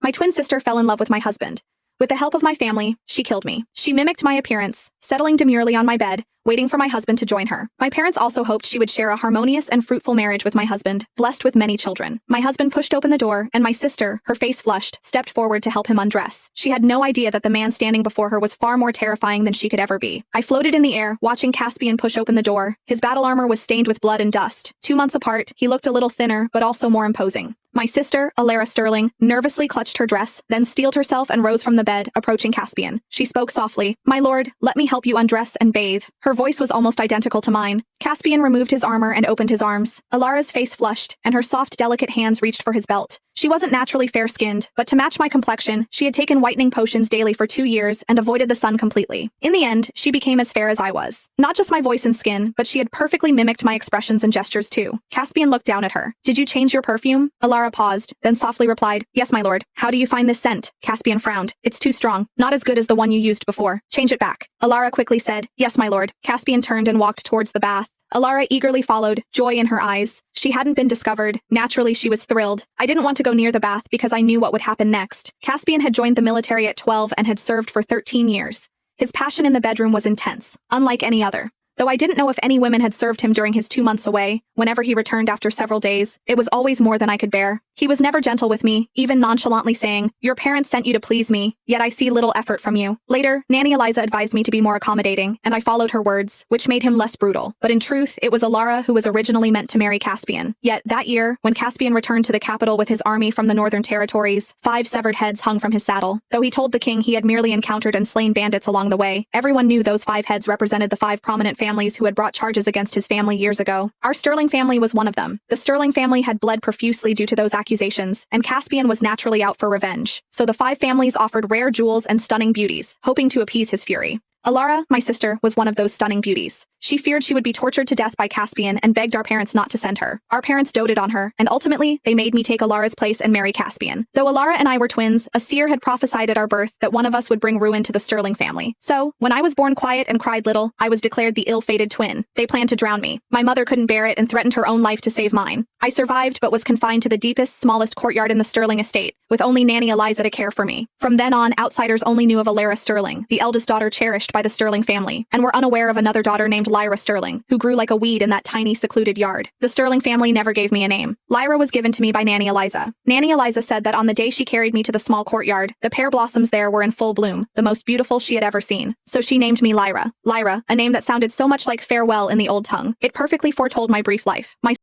My twin sister fell in love with my husband. With the help of my family, she killed me. She mimicked my appearance, settling demurely on my bed, waiting for my husband to join her. My parents also hoped she would share a harmonious and fruitful marriage with my husband, blessed with many children. My husband pushed open the door, and my sister, her face flushed, stepped forward to help him undress. She had no idea that the man standing before her was far more terrifying than she could ever be. I floated in the air, watching Caspian push open the door. His battle armor was stained with blood and dust. 2 months apart, he looked a little thinner, but also more imposing. My sister, Alara Sterling, nervously clutched her dress, then steeled herself and rose from the bed, approaching Caspian. She spoke softly. "My lord, let me help you undress and bathe." Her voice was almost identical to mine. Caspian removed his armor and opened his arms. Alara's face flushed, and her soft, delicate hands reached for his belt. She wasn't naturally fair-skinned, but to match my complexion, she had taken whitening potions daily for 2 years and avoided the sun completely. In the end, she became as fair as I was. Not just my voice and skin, but she had perfectly mimicked my expressions and gestures too. Caspian looked down at her. "Did you change your perfume?" Alara paused, then softly replied, "Yes, my lord." "How do you find this scent?" Caspian frowned. "It's too strong. Not as good as the one you used before. Change it back." Alara quickly said, "Yes, my lord." Caspian turned and walked towards the bath. Alara eagerly followed, joy in her eyes. She hadn't been discovered. Naturally, she was thrilled. I didn't want to go near the bath because I knew what would happen next. Caspian had joined the military at 12 and had served for 13 years. His passion in the bedroom was intense, unlike any other. Though I didn't know if any women had served him during his 2 months away, whenever he returned after several days, it was always more than I could bear. He was never gentle with me, even nonchalantly saying, "Your parents sent you to please me, yet I see little effort from you." Later, Nanny Eliza advised me to be more accommodating, and I followed her words, which made him less brutal. But in truth, it was Alara who was originally meant to marry Caspian. Yet, that year, when Caspian returned to the capital with his army from the northern territories, 5 severed heads hung from his saddle. Though he told the king he had merely encountered and slain bandits along the way, everyone knew those 5 heads represented the 5 prominent families who had brought charges against his family years ago. Our Sterling family was one of them. The Sterling family had bled profusely due to those accusations, and Caspian was naturally out for revenge. So the 5 families offered rare jewels and stunning beauties, hoping to appease his fury. Alara, my sister, was one of those stunning beauties. She feared she would be tortured to death by Caspian and begged our parents not to send her. Our parents doted on her, and ultimately, they made me take Alara's place and marry Caspian. Though Alara and I were twins, a seer had prophesied at our birth that one of us would bring ruin to the Sterling family. So, when I was born quiet and cried little, I was declared the ill-fated twin. They planned to drown me. My mother couldn't bear it and threatened her own life to save mine. I survived but was confined to the deepest, smallest courtyard in the Sterling estate, with only Nanny Eliza to care for me. From then on, outsiders only knew of Alara Sterling, the eldest daughter cherished by the Sterling family, and were unaware of another daughter named Lyra Sterling, who grew like a weed in that tiny, secluded yard. The Sterling family never gave me a name. Lyra was given to me by Nanny Eliza. Nanny Eliza said that on the day she carried me to the small courtyard, the pear blossoms there were in full bloom, the most beautiful she had ever seen. So she named me Lyra. Lyra, a name that sounded so much like farewell in the old tongue. It perfectly foretold my brief life. My